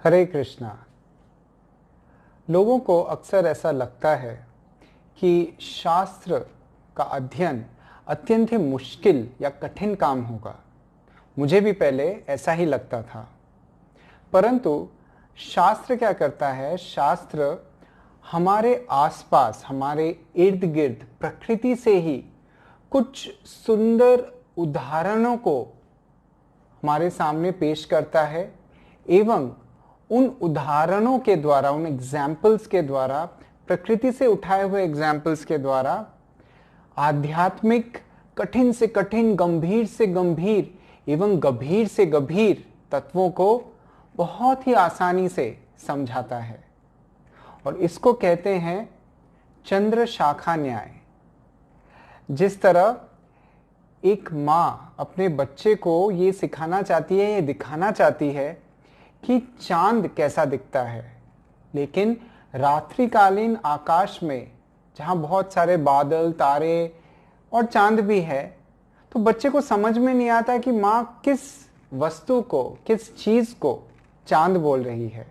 हरे कृष्णा। लोगों को अक्सर ऐसा लगता है कि शास्त्र का अध्ययन अत्यंत ही मुश्किल या कठिन काम होगा। मुझे भी पहले ऐसा ही लगता था, परंतु शास्त्र क्या करता है? शास्त्र हमारे आसपास, हमारे इर्द गिर्द प्रकृति से ही कुछ सुंदर उदाहरणों को हमारे सामने पेश करता है एवं उन उदाहरणों के द्वारा, उन एग्जाम्पल्स के द्वारा, प्रकृति से उठाए हुए एग्जाम्पल्स के द्वारा आध्यात्मिक कठिन से कठिन, गंभीर से गंभीर एवं गंभीर से गंभीर तत्वों को बहुत ही आसानी से समझाता है। और इसको कहते हैं चंद्र शाखा न्याय। जिस तरह एक माँ अपने बच्चे को ये सिखाना चाहती है, ये दिखाना चाहती है कि चांद कैसा दिखता है, लेकिन रात्रिकालीन आकाश में जहाँ बहुत सारे बादल, तारे और चांद भी है, तो बच्चे को समझ में नहीं आता कि माँ किस वस्तु को, किस चीज़ को चांद बोल रही है।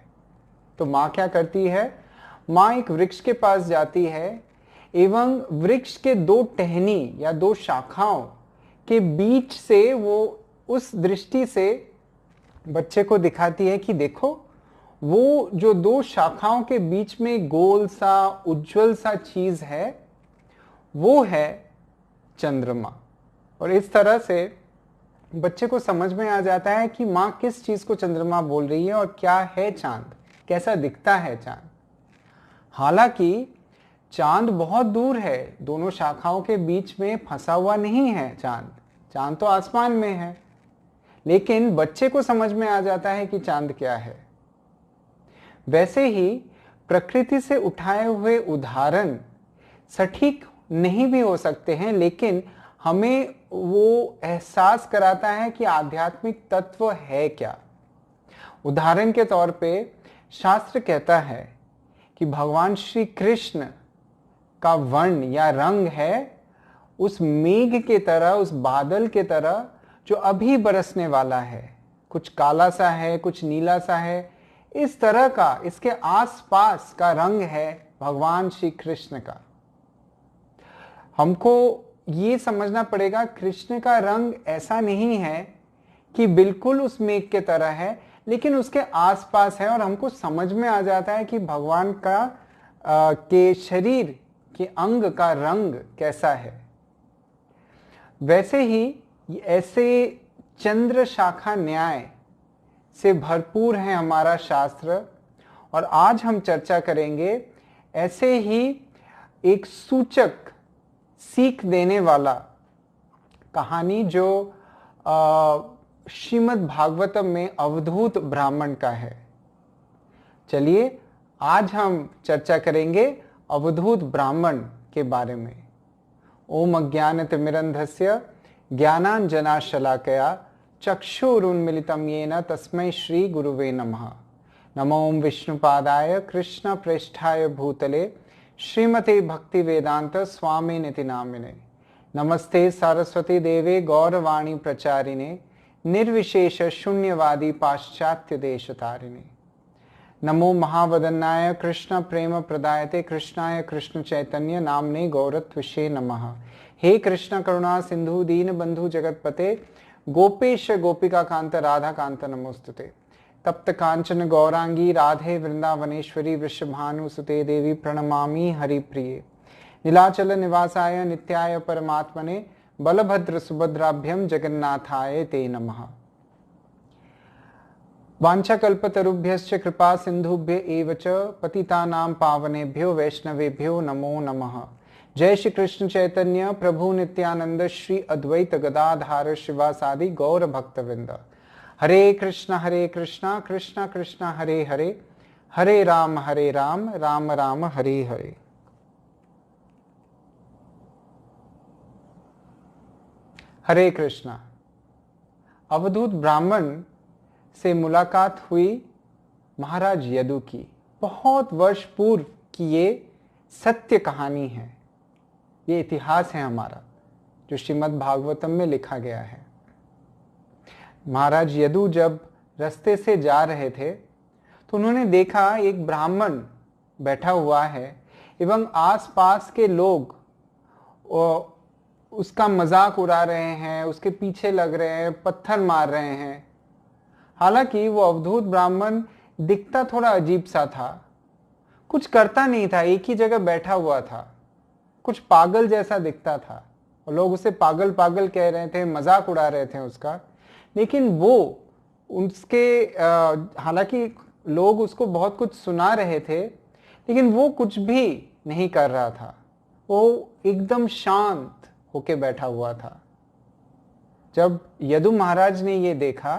तो माँ क्या करती है? माँ एक वृक्ष के पास जाती है एवं वृक्ष के दो टहनी या दो शाखाओं के बीच से वो उस दृष्टि से बच्चे को दिखाती है कि देखो, वो जो दो शाखाओं के बीच में गोल सा, उज्जवल सा चीज है, वो है चंद्रमा। और इस तरह से बच्चे को समझ में आ जाता है कि माँ किस चीज को चंद्रमा बोल रही है और क्या है चांद, कैसा दिखता है चांद। हालांकि चांद बहुत दूर है, दोनों शाखाओं के बीच में फंसा हुआ नहीं है चांद। चांद तो आसमान में है, लेकिन बच्चे को समझ में आ जाता है कि चांद क्या है। वैसे ही प्रकृति से उठाए हुए उदाहरण सटीक नहीं भी हो सकते हैं, लेकिन हमें वो एहसास कराता है कि आध्यात्मिक तत्व है क्या। उदाहरण के तौर पे शास्त्र कहता है कि भगवान श्री कृष्ण का वर्ण या रंग है उस मेघ के तरह, उस बादल के तरह जो अभी बरसने वाला है। कुछ काला सा है, कुछ नीला सा है, इस तरह का इसके आसपास का रंग है भगवान श्री कृष्ण का। हमको ये समझना पड़ेगा, कृष्ण का रंग ऐसा नहीं है कि बिल्कुल उस मेघ के तरह है, लेकिन उसके आसपास है और हमको समझ में आ जाता है कि भगवान का के शरीर के अंग का रंग कैसा है। वैसे ही ऐसे चंद्र शाखा न्याय से भरपूर है हमारा शास्त्र। और आज हम चर्चा करेंगे ऐसे ही एक सूचक, सीख देने वाला कहानी जो श्रीमद् भागवतम में अवधूत ब्राह्मण का है। चलिए आज हम चर्चा करेंगे अवधूत ब्राह्मण के बारे में। ओम अज्ञानतिमिरन्धस्य ज्ञानाञ्जनाशलाकया चक्षुरुन्मीलितं येन तस्मै श्री गुरुवे नमः। नमो ओम विष्णुपादाय कृष्णप्रेष्ठाय भूतले श्रीमते भक्तिवेदांत स्वामिनिति नामिने। नमस्ते सरस्वती देवे गौरवाणी प्रचारिणे निर्विशेष शून्यवादी पाश्चात्य देशतारिणे। नमो महावदन्नाय कृष्ण प्रेम प्रदायते कृष्णाय कृष्ण चैतन्य नामने गौरत्विषे नमः। हे कृष्ण करुणा सिंधु दीन बंधु जगतपते गोपेश गोपिका कांत राधा कांत नमोस्तुते। तप्त कांचन गौरांगी राधे वृंदावनेश्वरी वृषभानुसुते देवी प्रणमामि हरिप्रिये। नीलाचल निवासाय नित्याय परमात्मने बलभद्र सुभद्राभ्यम जगन्नाथाय ते नमः। वाञ्छाकल्पतरुभ्यश्च कृपा सिंधुभ्य एव च पतितानां पावनेभ्यो वैष्णवेभ्यो नमो नमः। जय श्री कृष्ण चैतन्य प्रभु नित्यानंद श्री अद्वैत गदाधार शिवासादि गौर भक्तवृंद। हरे कृष्ण कृष्ण कृष्ण हरे हरे, हरे राम राम राम हरे हरे। हरे कृष्णा। अवधूत ब्राह्मण से मुलाकात हुई महाराज यदु की। बहुत वर्ष पूर्व की ये सत्य कहानी है, ये इतिहास है हमारा जो श्रीमद् भागवतम में लिखा गया है। महाराज यदु जब रास्ते से जा रहे थे तो उन्होंने देखा एक ब्राह्मण बैठा हुआ है एवं आसपास के लोग उसका मजाक उड़ा रहे हैं, उसके पीछे लग रहे हैं, पत्थर मार रहे हैं। हालांकि वो अवधूत ब्राह्मण दिखता थोड़ा अजीब सा था, कुछ करता नहीं था, एक ही जगह बैठा हुआ था, कुछ पागल जैसा दिखता था और लोग उसे पागल पागल कह रहे थे, मजाक उड़ा रहे थे उसका। लेकिन वो उसके हालांकि लोग उसको बहुत कुछ सुना रहे थे, लेकिन वो कुछ भी नहीं कर रहा था, वो एकदम शांत होके बैठा हुआ था। जब यदु महाराज ने ये देखा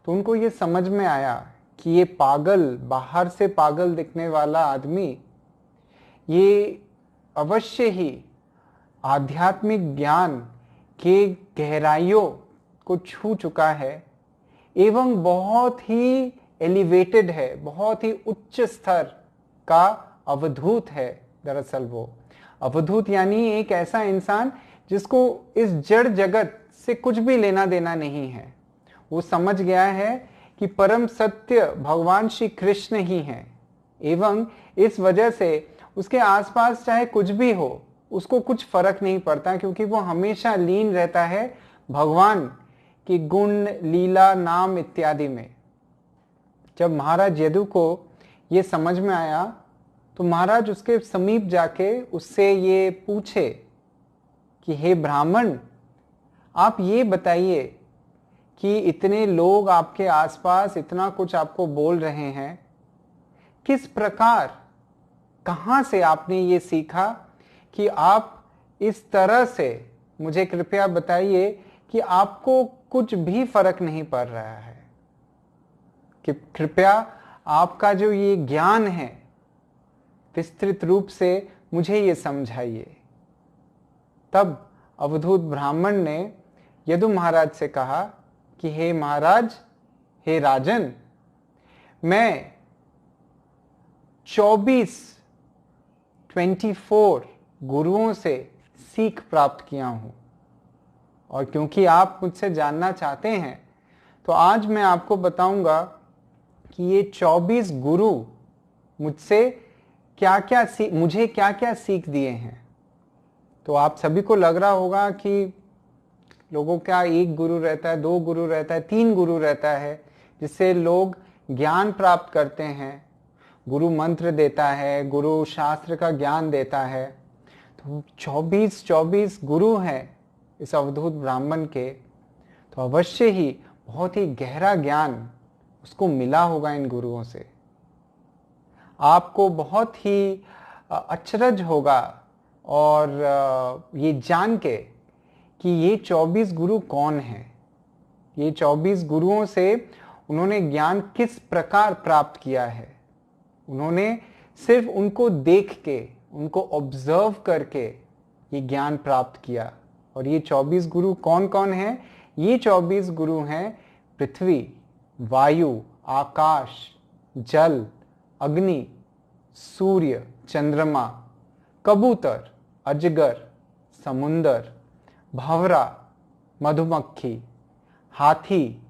तो उनको ये समझ में आया कि ये पागल, बाहर से पागल दिखने वाला आदमी ये अवश्य ही आध्यात्मिक ज्ञान के गहराइयों को छू चुका है एवं बहुत ही एलिवेटेड है, बहुत ही उच्च स्तर का अवधूत है। दरअसल वो अवधूत यानी एक ऐसा इंसान जिसको इस जड़ जगत से कुछ भी लेना देना नहीं है। वो समझ गया है कि परम सत्य भगवान श्री कृष्ण ही हैं एवं इस वजह से उसके आसपास चाहे कुछ भी हो उसको कुछ फर्क नहीं पड़ता, क्योंकि वो हमेशा लीन रहता है भगवान की गुण, लीला, नाम इत्यादि में। जब महाराज यदु को ये समझ में आया तो महाराज उसके समीप जाके उससे ये पूछे कि हे ब्राह्मण, आप ये बताइए कि इतने लोग आपके आसपास इतना कुछ आपको बोल रहे हैं, किस प्रकार, कहाँ से आपने ये सीखा कि आप इस तरह से, मुझे कृपया बताइए कि आपको कुछ भी फर्क नहीं पड़ रहा है, कि कृपया आपका जो ये ज्ञान है विस्तृत रूप से मुझे ये समझाइए। तब अवधूत ब्राह्मण ने यदु महाराज से कहा कि हे महाराज, हे राजन, मैं 24 गुरुओं से सीख प्राप्त किया हूं, और क्योंकि आप मुझसे जानना चाहते हैं तो आज मैं आपको बताऊंगा कि ये 24 गुरु मुझसे मुझे क्या क्या सीख दिए हैं। तो आप सभी को लग रहा होगा कि लोगों का एक गुरु रहता है, 2 गुरु रहता है, 3 गुरु रहता है, जिससे लोग ज्ञान प्राप्त करते हैं। गुरु मंत्र देता है, गुरु शास्त्र का ज्ञान देता है। तो 24 गुरु हैं इस अवधूत ब्राह्मण के, तो अवश्य ही बहुत ही गहरा ज्ञान उसको मिला होगा इन गुरुओं से। आपको बहुत ही अचरज होगा और ये जान के कि ये 24 गुरु कौन हैं। ये 24 गुरुओं से उन्होंने ज्ञान किस प्रकार प्राप्त किया है। उन्होंने सिर्फ उनको देख के, उनको ऑब्जर्व करके ये ज्ञान प्राप्त किया। और ये 24 गुरु कौन कौन हैं? ये 24 गुरु हैं पृथ्वी, वायु, आकाश, जल, अग्नि, सूर्य, चंद्रमा, कबूतर, अजगर, समुंदर, भंवरा, मधुमक्खी, हाथी,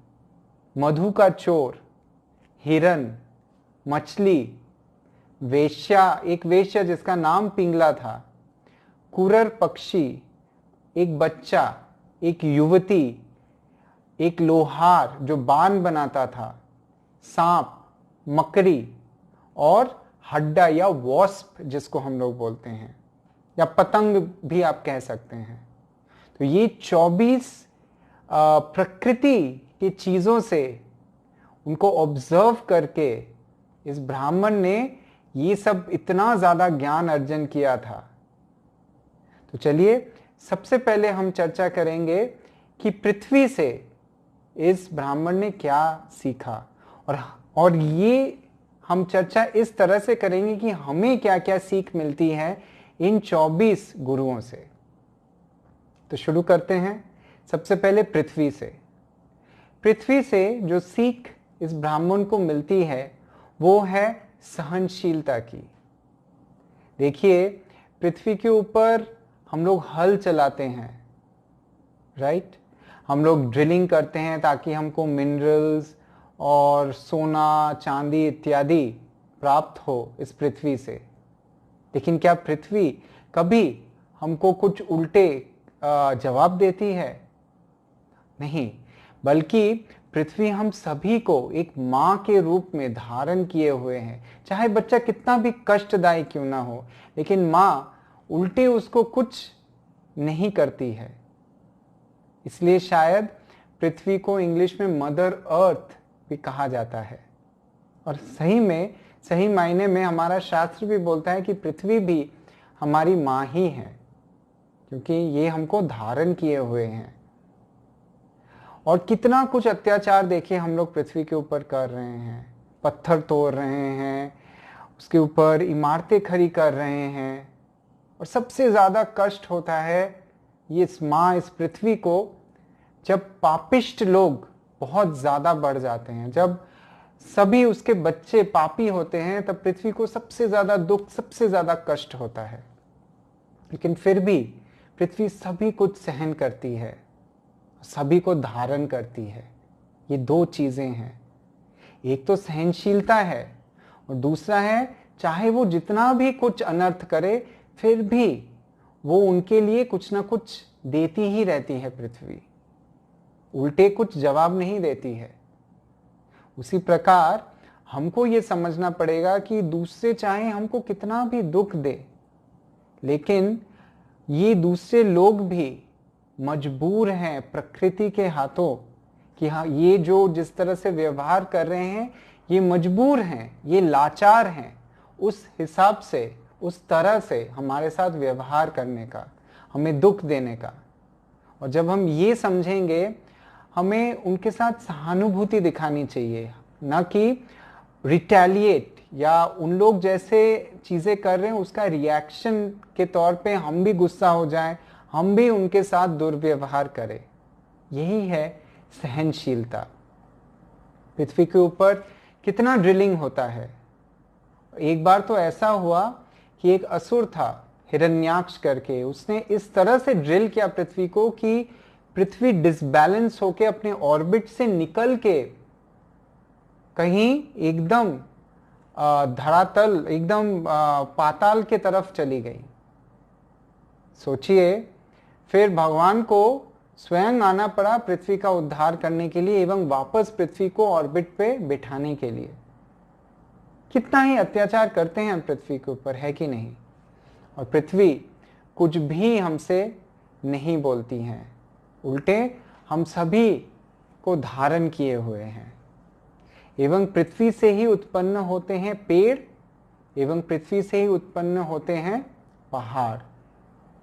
मधु का चोर, हिरन, मछली, वेश्या, एक वेश्या जिसका नाम पिंगला था, कुरर पक्षी, एक बच्चा, एक युवती, एक लोहार जो बाण बनाता था, सांप, मकड़ी और हड्डा या वॉस्प जिसको हम लोग बोलते हैं, या पतंग भी आप कह सकते हैं। तो ये 24 प्रकृति की चीजों से उनको ऑब्जर्व करके इस ब्राह्मण ने ये सब इतना ज्यादा ज्ञान अर्जन किया था। तो चलिए सबसे पहले हम चर्चा करेंगे कि पृथ्वी से इस ब्राह्मण ने क्या सीखा, और ये हम चर्चा इस तरह से करेंगे कि हमें क्या क्या सीख मिलती है इन 24 गुरुओं से। तो शुरू करते हैं सबसे पहले पृथ्वी से। पृथ्वी से जो सीख इस ब्राह्मण को मिलती है वो है सहनशीलता की। देखिए, पृथ्वी के ऊपर हम लोग हल चलाते हैं, राइट? हम लोग ड्रिलिंग करते हैं ताकि हमको मिनरल्स और सोना चांदी इत्यादि प्राप्त हो इस पृथ्वी से, लेकिन क्या पृथ्वी कभी हमको कुछ उल्टे जवाब देती है? नहीं, बल्कि पृथ्वी हम सभी को एक माँ के रूप में धारण किए हुए हैं। चाहे बच्चा कितना भी कष्टदायी क्यों ना हो, लेकिन माँ उल्टे उसको कुछ नहीं करती है। इसलिए शायद पृथ्वी को इंग्लिश में मदर अर्थ भी कहा जाता है। और सही मायने में हमारा शास्त्र भी बोलता है कि पृथ्वी भी हमारी माँ ही है, क्योंकि ये हमको धारण किए हुए हैं। और कितना कुछ अत्याचार देखिए हम लोग पृथ्वी के ऊपर कर रहे हैं, पत्थर तोड़ रहे हैं, उसके ऊपर इमारतें खड़ी कर रहे हैं। और सबसे ज्यादा कष्ट होता है ये इस माँ, इस पृथ्वी को, जब पापिष्ट लोग बहुत ज्यादा बढ़ जाते हैं, जब सभी उसके बच्चे पापी होते हैं, तब पृथ्वी को सबसे ज्यादा दुख, सबसे ज्यादा कष्ट होता है। लेकिन फिर भी पृथ्वी सभी कुछ सहन करती है, सभी को धारण करती है। ये दो चीजें हैं, एक तो सहनशीलता है और दूसरा है चाहे वो जितना भी कुछ अनर्थ करे फिर भी वो उनके लिए कुछ ना कुछ देती ही रहती है। पृथ्वी उल्टे कुछ जवाब नहीं देती है। उसी प्रकार हमको ये समझना पड़ेगा कि दूसरे चाहे हमको कितना भी दुख दे, लेकिन ये दूसरे लोग भी मजबूर हैं प्रकृति के हाथों कि हाँ, ये जो जिस तरह से व्यवहार कर रहे हैं ये मजबूर हैं, ये लाचार हैं उस हिसाब से, उस तरह से हमारे साथ व्यवहार करने का, हमें दुख देने का। और जब हम ये समझेंगे, हमें उनके साथ सहानुभूति दिखानी चाहिए, ना कि रिटेलिएट या उन लोग जैसे चीजें कर रहे हैं उसका रिएक्शन के तौर पे हम भी गुस्सा हो जाएं, हम भी उनके साथ दुर्व्यवहार करें। यही है सहनशीलता। पृथ्वी के ऊपर कितना ड्रिलिंग होता है। एक बार तो ऐसा हुआ कि एक असुर था हिरण्याक्ष करके, उसने इस तरह से ड्रिल किया पृथ्वी को कि पृथ्वी डिसबैलेंस होके अपने ऑर्बिट से निकल के कहीं एकदम धरातल, एकदम पाताल के तरफ चली गई। सोचिए, फिर भगवान को स्वयं आना पड़ा पृथ्वी का उद्धार करने के लिए एवं वापस पृथ्वी को ऑर्बिट पे बिठाने के लिए। कितना ही अत्याचार करते हैं हम पृथ्वी के ऊपर, है कि नहीं? और पृथ्वी कुछ भी हमसे नहीं बोलती हैं, उल्टे हम सभी को धारण किए हुए हैं। एवं पृथ्वी से ही उत्पन्न होते हैं पेड़, एवं पृथ्वी से ही उत्पन्न होते हैं पहाड़।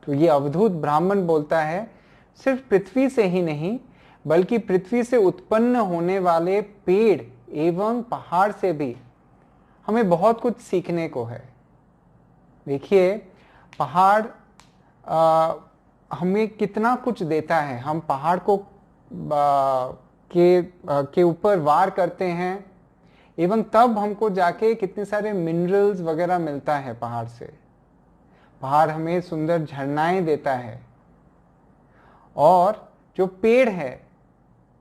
तो ये अवधूत ब्राह्मण बोलता है सिर्फ पृथ्वी से ही नहीं, बल्कि पृथ्वी से उत्पन्न होने वाले पेड़ एवं पहाड़ से भी हमें बहुत कुछ सीखने को है। देखिए, पहाड़ हमें कितना कुछ देता है। हम पहाड़ को के ऊपर वार करते हैं एवं तब हमको जाके कितने सारे मिनरल्स वगैरह मिलता है पहाड़ से। पहाड़ हमें सुंदर झरनाएं देता है। और जो पेड़ है,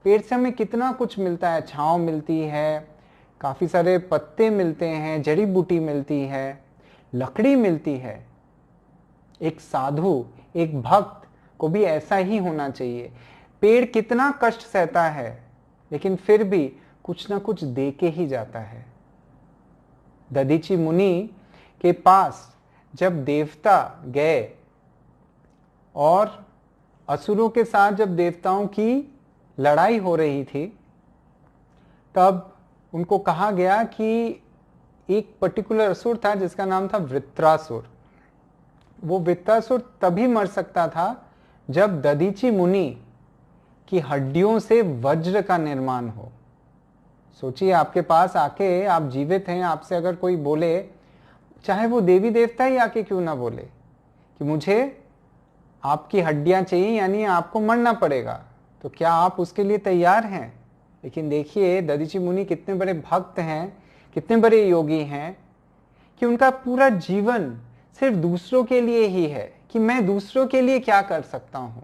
पेड़ से हमें कितना कुछ मिलता है, छांव मिलती है, काफी सारे पत्ते मिलते हैं, जड़ी बूटी मिलती है, लकड़ी मिलती है। एक साधु, एक भक्त को भी ऐसा ही होना चाहिए। पेड़ कितना कष्ट सहता है, लेकिन फिर भी कुछ ना कुछ दे के ही जाता है। दधीची मुनि के पास जब देवता गए और असुरों के साथ जब देवताओं की लड़ाई हो रही थी, तब उनको कहा गया कि एक पर्टिकुलर असुर था जिसका नाम था वृत्रासुर। वो वृत्रासुर तभी मर सकता था जब दधीची मुनि की हड्डियों से वज्र का निर्माण हो। सोचिए, आपके पास आके, आप जीवित हैं, आपसे अगर कोई बोले, चाहे वो देवी देवता ही आके क्यों ना बोले कि मुझे आपकी हड्डियां चाहिए, यानी आपको मरना पड़ेगा, तो क्या आप उसके लिए तैयार हैं? लेकिन देखिए, दधीची मुनि कितने बड़े भक्त हैं, कितने बड़े योगी हैं कि उनका पूरा जीवन सिर्फ दूसरों के लिए ही है कि मैं दूसरों के लिए क्या कर सकता हूं।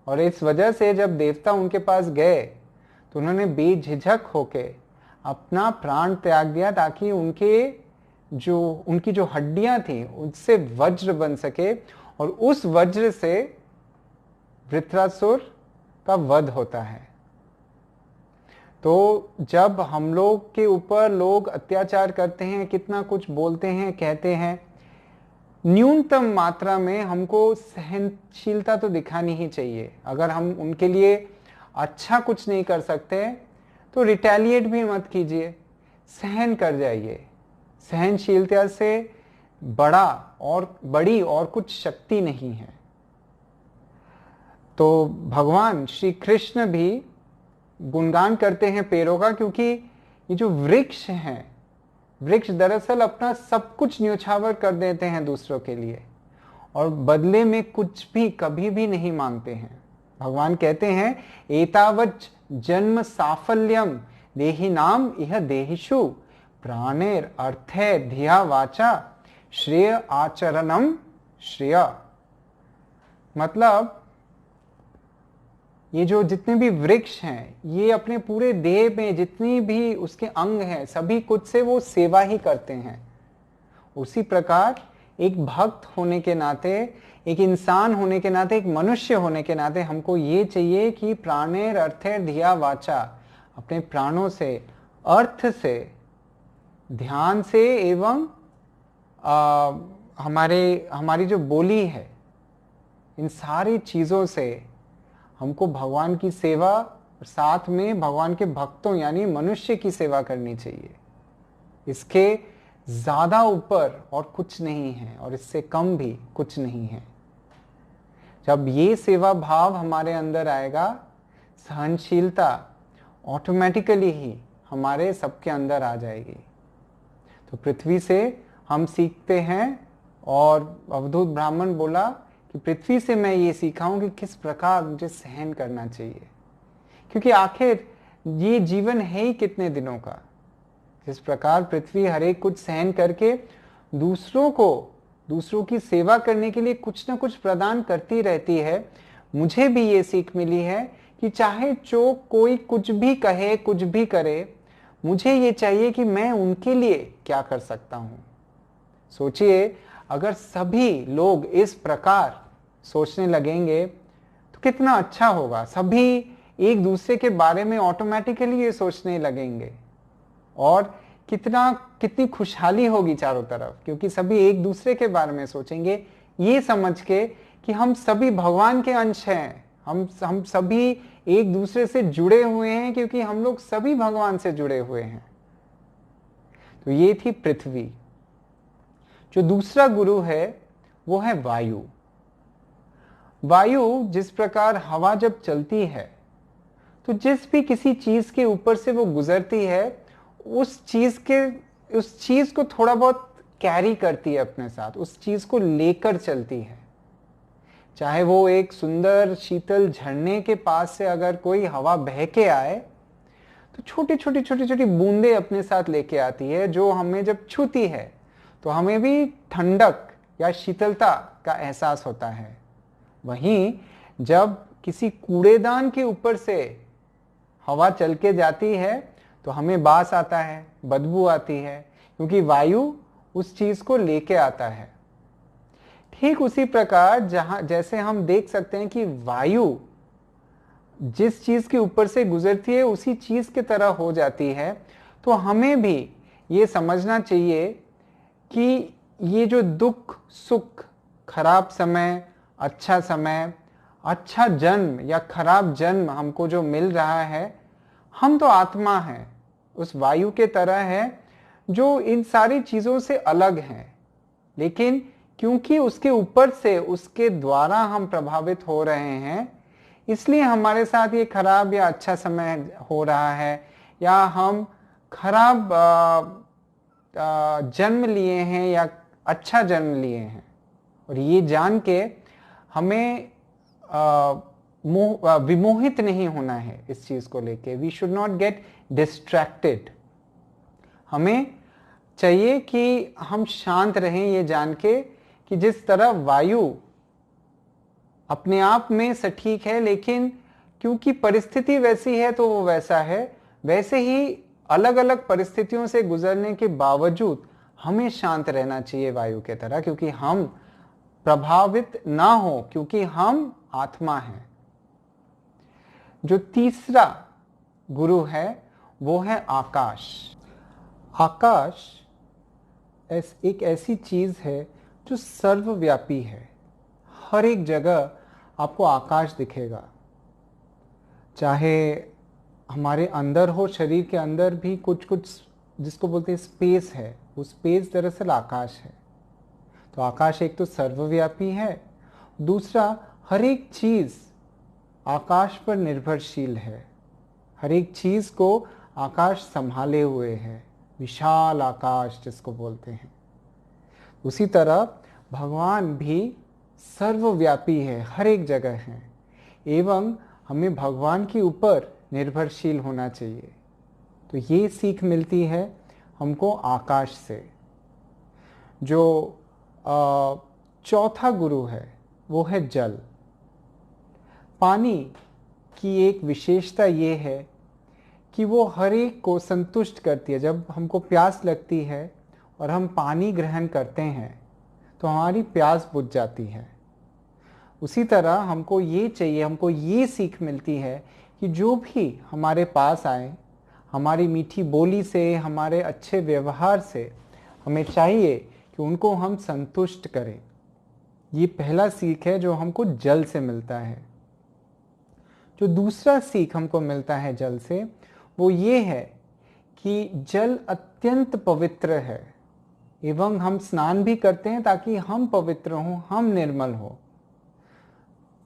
और इस वजह से जब देवता उनके पास गए तो उन्होंने बेझिझक होके अपना प्राण त्याग दिया ताकि उनकी जो हड्डियां थी उससे वज्र बन सके और उस वज्र से वृत्रासुर का वध होता है। तो जब हम लोग के ऊपर लोग अत्याचार करते हैं, कितना कुछ बोलते हैं, कहते हैं, न्यूनतम मात्रा में हमको सहनशीलता तो दिखानी ही चाहिए। अगर हम उनके लिए अच्छा कुछ नहीं कर सकते तो रिटेलिएट भी मत कीजिए, सहन कर जाइए। सहनशीलता से बड़ी और कुछ शक्ति नहीं है। तो भगवान श्री कृष्ण भी गुणगान करते हैं पेड़ों का, क्योंकि ये जो वृक्ष हैं, वृक्ष दरअसल अपना सब कुछ न्योछावर कर देते हैं दूसरों के लिए और बदले में कुछ भी कभी भी नहीं मांगते हैं। भगवान कहते हैं एतावत् जन्म साफल्यम देहि नाम इह देहिषु प्राणेर अर्थे धिया वाचा श्रेय आचरणम श्रेय। मतलब ये जो जितने भी वृक्ष हैं, ये अपने पूरे देह में जितनी भी उसके अंग हैं, सभी कुछ से वो सेवा ही करते हैं। उसी प्रकार एक भक्त होने के नाते, एक इंसान होने के नाते, एक मनुष्य होने के नाते हमको ये चाहिए कि प्राणेर अर्थे धिया वाचा, अपने प्राणों से, अर्थ से, ध्यान से एवं हमारी जो बोली है, इन सारी चीजों से हमको भगवान की सेवा और साथ में भगवान के भक्तों यानी मनुष्य की सेवा करनी चाहिए। इसके ज्यादा ऊपर और कुछ नहीं है और इससे कम भी कुछ नहीं है। जब ये सेवा भाव हमारे अंदर आएगा, सहनशीलता ऑटोमेटिकली ही हमारे सबके अंदर आ जाएगी। तो पृथ्वी से हम सीखते हैं और अवधूत ब्राह्मण बोला कि पृथ्वी से मैं ये सीखा हूं कि किस प्रकार मुझे सहन करना चाहिए, क्योंकि आखिर ये जीवन है ही कितने दिनों का। जिस प्रकार पृथ्वी हर एक कुछ सहन करके दूसरों की सेवा करने के लिए कुछ ना कुछ प्रदान करती रहती है, मुझे भी ये सीख मिली है कि चाहे जो कोई कुछ भी कहे, कुछ भी करे, मुझे ये चाहिए कि मैं उनके लिए क्या कर सकता हूं। सोचिए, अगर सभी लोग इस प्रकार सोचने लगेंगे तो कितना अच्छा होगा। सभी एक दूसरे के बारे में ऑटोमेटिकली ये सोचने लगेंगे और कितनी खुशहाली होगी चारों तरफ, क्योंकि सभी एक दूसरे के बारे में सोचेंगे ये समझ के कि हम सभी भगवान के अंश हैं, हम सभी एक दूसरे से जुड़े हुए हैं, क्योंकि हम लोग सभी भगवान से जुड़े हुए हैं। तो ये थी पृथ्वी। जो दूसरा गुरु है वो है वायु। वायु जिस प्रकार हवा जब चलती है तो जिस भी किसी चीज के ऊपर से वो गुजरती है, उस चीज को थोड़ा बहुत कैरी करती है अपने साथ, उस चीज को लेकर चलती है। चाहे वो एक सुंदर शीतल झरने के पास से अगर कोई हवा बह के आए तो छोटी छोटी बूंदे अपने साथ लेके आती है, जो हमें जब छूती है तो हमें भी ठंडक या शीतलता का एहसास होता है। वहीं जब किसी कूड़ेदान के ऊपर से हवा चल के जाती है तो हमें बास आता है, बदबू आती है, क्योंकि वायु उस चीज को लेके आता है। ठीक उसी प्रकार जैसे हम देख सकते हैं कि वायु जिस चीज के ऊपर से गुजरती है उसी चीज की तरह हो जाती है, तो हमें भी ये समझना चाहिए कि ये जो दुख सुख, खराब समय, अच्छा समय, अच्छा जन्म या खराब जन्म हमको जो मिल रहा है, हम तो आत्मा हैं, उस वायु के तरह है जो इन सारी चीजों से अलग हैं, लेकिन क्योंकि उसके ऊपर से, उसके द्वारा हम प्रभावित हो रहे हैं, इसलिए हमारे साथ ये खराब या अच्छा समय हो रहा है, या हम खराब जन्म लिए हैं या अच्छा जन्म लिए हैं। और ये जान के हमें विमोहित नहीं होना है इस चीज को लेके। We should not get distracted. हमें चाहिए कि हम शांत रहें ये जान के कि जिस तरह वायु अपने आप में सटीक है, लेकिन क्योंकि परिस्थिति वैसी है तो वो वैसा है। वैसे ही अलग अलग परिस्थितियों से गुजरने के बावजूद हमें शांत रहना चाहिए वायु के तरह, क्योंकि हम प्रभावित ना हो, क्योंकि हम आत्मा हैं। जो तीसरा गुरु है वो है आकाश। आकाश एक ऐसी चीज है जो सर्वव्यापी है। हर एक जगह आपको आकाश दिखेगा, चाहे हमारे अंदर हो, शरीर के अंदर भी कुछ कुछ जिसको बोलते हैं स्पेस है, वो स्पेस दरअसल आकाश है। तो आकाश एक तो सर्वव्यापी है, दूसरा हर एक चीज आकाश पर निर्भरशील है। हर एक चीज को आकाश संभाले हुए है, विशाल आकाश जिसको बोलते हैं। उसी तरह भगवान भी सर्वव्यापी है, हर एक जगह है, एवं हमें भगवान के ऊपर निर्भरशील होना चाहिए। तो ये सीख मिलती है हमको आकाश से। जो चौथा गुरु है वो है जल। पानी की एक विशेषता ये है कि वो हर एक को संतुष्ट करती है। जब हमको प्यास लगती है और हम पानी ग्रहण करते हैं तो हमारी प्यास बुझ जाती है। उसी तरह हमको ये चाहिए, हमको ये सीख मिलती है कि जो भी हमारे पास आए, हमारी मीठी बोली से, हमारे अच्छे व्यवहार से, हमें चाहिए कि उनको हम संतुष्ट करें। ये पहला सीख है जो हमको जल से मिलता है। जो दूसरा सीख हमको मिलता है जल से वो ये है कि जल अत्यंत पवित्र है, एवं हम स्नान भी करते हैं ताकि हम पवित्र हों, हम निर्मल हो।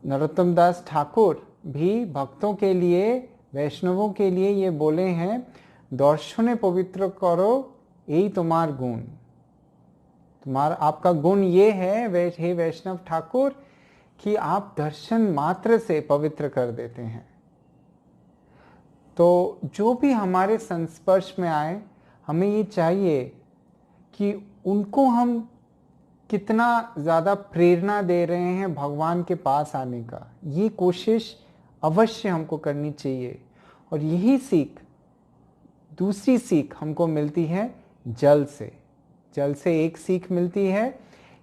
नरोत्तम दास ठाकुर भी भक्तों के लिए, वैष्णवों के लिए ये बोले हैं, दर्शने पवित्र करो यही तुम्हार गुण। तुम्हारा आपका गुण ये है हे वैष्णव ठाकुर कि आप दर्शन मात्र से पवित्र कर देते हैं। तो जो भी हमारे संस्पर्श में आए, हमें ये चाहिए कि उनको हम कितना ज़्यादा प्रेरणा दे रहे हैं भगवान के पास आने का, ये कोशिश अवश्य हमको करनी चाहिए। और यही सीख, दूसरी सीख हमको मिलती है जल से। जल से एक सीख मिलती है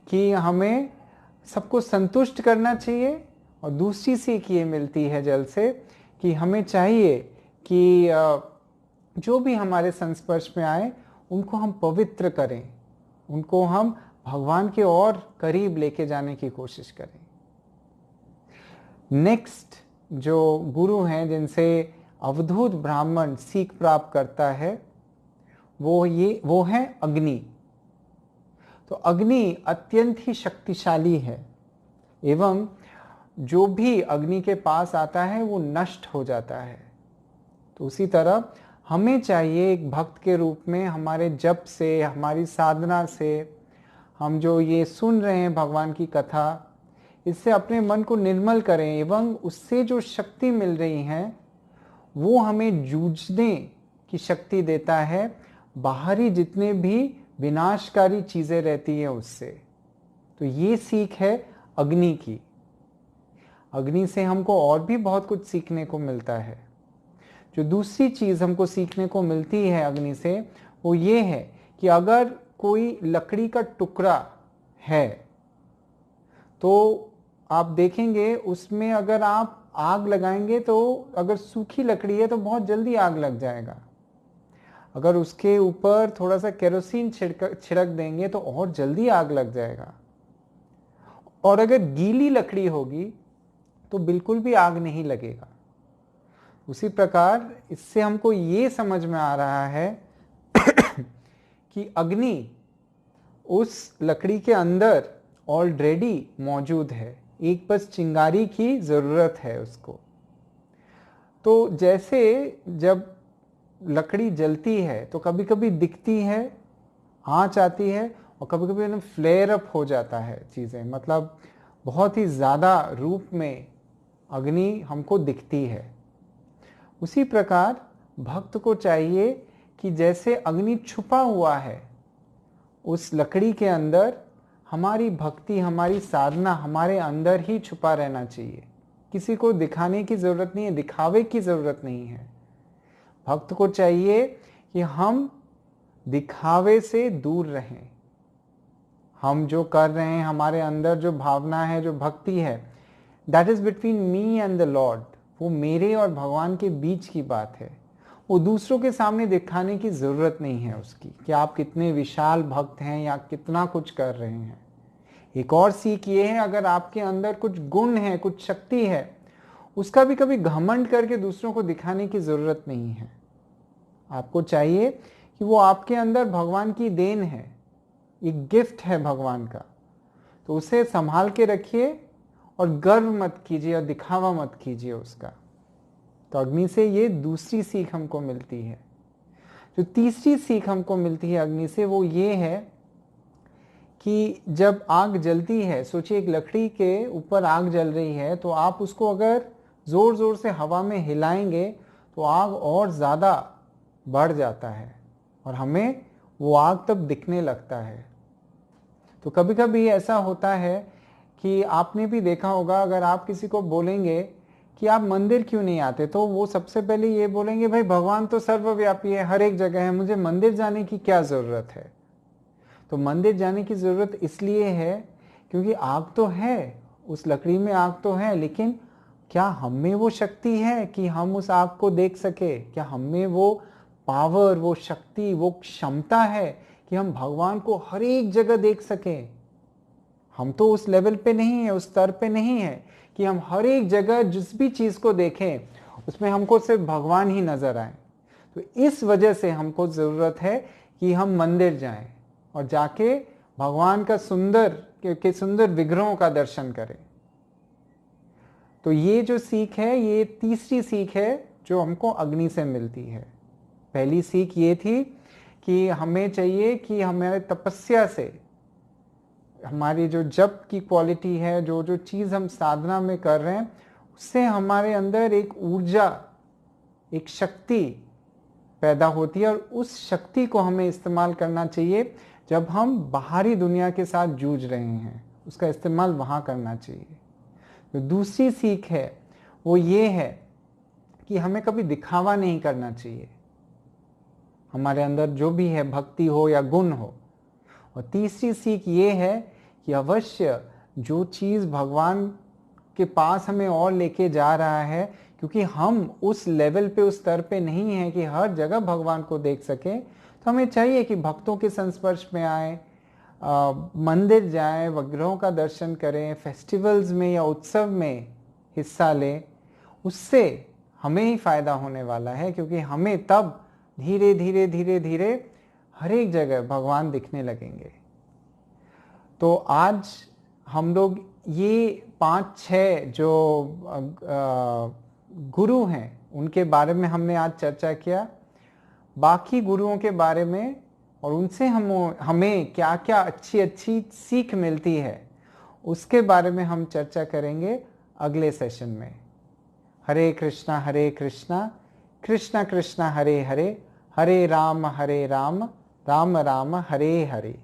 कि हमें सबको संतुष्ट करना चाहिए, और दूसरी सीख ये मिलती है जल से कि हमें चाहिए कि जो भी हमारे संस्पर्श में आए उनको हम पवित्र करें, उनको हम भगवान के और करीब लेके जाने की कोशिश करें। नेक्स्ट जो गुरु हैं जिनसे अवधूत ब्राह्मण सीख प्राप्त करता है वो है अग्नि। तो अग्नि अत्यंत ही शक्तिशाली है, एवं जो भी अग्नि के पास आता है वो नष्ट हो जाता है। तो उसी तरह हमें चाहिए एक भक्त के रूप में, हमारे जप से, हमारी साधना से, हम जो ये सुन रहे हैं भगवान की कथा, इससे अपने मन को निर्मल करें, एवं उससे जो शक्ति मिल रही है वो हमें जूझने की शक्ति देता है, बाहरी जितने भी विनाशकारी चीज़ें रहती हैं उससे। तो ये सीख है अग्नि की। अग्नि से हमको और भी बहुत कुछ सीखने को मिलता है। जो दूसरी चीज़ हमको सीखने को मिलती है अग्नि से वो ये है कि अगर कोई लकड़ी का टुकड़ा है तो आप देखेंगे उसमें अगर आप आग लगाएंगे तो अगर सूखी लकड़ी है तो बहुत जल्दी आग लग जाएगा। अगर उसके ऊपर थोड़ा सा केरोसिन छिड़क देंगे तो और जल्दी आग लग जाएगा। और अगर गीली लकड़ी होगी तो बिल्कुल भी आग नहीं लगेगा। उसी प्रकार इससे हमको ये समझ में आ रहा है कि अग्नि उस लकड़ी के अंदर ऑलरेडी मौजूद है, एक बस चिंगारी की ज़रूरत है उसको। तो जैसे जब लकड़ी जलती है तो कभी कभी दिखती है, आँच आती है, और कभी कभी फ्लेयर अप हो जाता है चीज़ें, मतलब बहुत ही ज़्यादा रूप में अग्नि हमको दिखती है। उसी प्रकार भक्त को चाहिए कि जैसे अग्नि छुपा हुआ है उस लकड़ी के अंदर, हमारी भक्ति, हमारी साधना हमारे अंदर ही छुपा रहना चाहिए। किसी को दिखाने की ज़रूरत नहीं है, दिखावे की ज़रूरत नहीं है। भक्त को चाहिए कि हम दिखावे से दूर रहें। हम जो कर रहे हैं, हमारे अंदर जो भावना है, जो भक्ति है, that is between me and the Lord. वो मेरे और भगवान के बीच की बात है। वो दूसरों के सामने दिखाने की ज़रूरत नहीं है उसकी, कि आप कितने विशाल भक्त हैं या कितना कुछ कर रहे हैं। एक और सीख ये है, अगर आपके अंदर कुछ गुण है, कुछ शक्ति है, उसका भी कभी घमंड करके दूसरों को दिखाने की ज़रूरत नहीं है। आपको चाहिए कि वो आपके अंदर भगवान की देन है, एक गिफ्ट है भगवान का, तो उसे संभाल के रखिए और गर्व मत कीजिए और दिखावा मत कीजिए उसका। तो अग्नि से ये दूसरी सीख हमको मिलती है। जो तीसरी सीख हमको मिलती है अग्नि से, वो ये है कि जब आग जलती है, सोचिए एक लकड़ी के ऊपर आग जल रही है, तो आप उसको अगर ज़ोर ज़ोर से हवा में हिलाएंगे तो आग और ज़्यादा बढ़ जाता है और हमें वो आग तब दिखने लगता है। तो कभी कभी ऐसा होता है कि आपने भी देखा होगा, अगर आप किसी को बोलेंगे कि आप मंदिर क्यों नहीं आते, तो वो सबसे पहले ये बोलेंगे, भाई भगवान तो सर्वव्यापी है, हर एक जगह है, मुझे मंदिर जाने की क्या ज़रूरत है। तो मंदिर जाने की ज़रूरत इसलिए है क्योंकि आग तो है, उस लकड़ी में आग तो है, लेकिन क्या हम में वो शक्ति है कि हम उस आग को देख सके? क्या हम में वो पावर, वो शक्ति, वो क्षमता है कि हम भगवान को हर एक जगह देख सकें? हम तो उस लेवल पे नहीं है, उस स्तर पे नहीं है कि हम हर एक जगह जिस भी चीज़ को देखें उसमें हमको सिर्फ भगवान ही नज़र आए। तो इस वजह से हमको ज़रूरत है कि हम मंदिर जाएं और जाके भगवान का सुंदर विग्रहों का दर्शन करें। तो ये जो सीख है, ये तीसरी सीख है जो हमको अग्नि से मिलती है। पहली सीख ये थी कि हमें चाहिए कि हमारे तपस्या से, हमारी जो जप की क्वालिटी है, जो जो चीज़ हम साधना में कर रहे हैं, उससे हमारे अंदर एक ऊर्जा, एक शक्ति पैदा होती है और उस शक्ति को हमें इस्तेमाल करना चाहिए जब हम बाहरी दुनिया के साथ जूझ रहे हैं, उसका इस्तेमाल वहाँ करना चाहिए। तो दूसरी सीख है वो ये है कि हमें कभी दिखावा नहीं करना चाहिए, हमारे अंदर जो भी है, भक्ति हो या गुण हो। और तीसरी सीख ये है कि अवश्य जो चीज़ भगवान के पास हमें और लेके जा रहा है, क्योंकि हम उस लेवल पे, उस स्तर पे नहीं है कि हर जगह भगवान को देख सकें, तो हमें चाहिए कि भक्तों के संस्पर्श में आए, मंदिर जाएं, विग्रहों का दर्शन करें, फेस्टिवल्स में या उत्सव में हिस्सा लें। उससे हमें ही फायदा होने वाला है, क्योंकि हमें तब धीरे धीरे धीरे धीरे हर एक जगह भगवान दिखने लगेंगे। तो आज हम लोग ये 5-6 जो गुरु हैं उनके बारे में हमने आज चर्चा किया। बाकी गुरुओं के बारे में और उनसे हमें क्या क्या अच्छी अच्छी सीख मिलती है, उसके बारे में हम चर्चा करेंगे अगले सेशन में। हरे कृष्णा कृष्णा कृष्णा हरे हरे, हरे राम राम राम हरे हरे।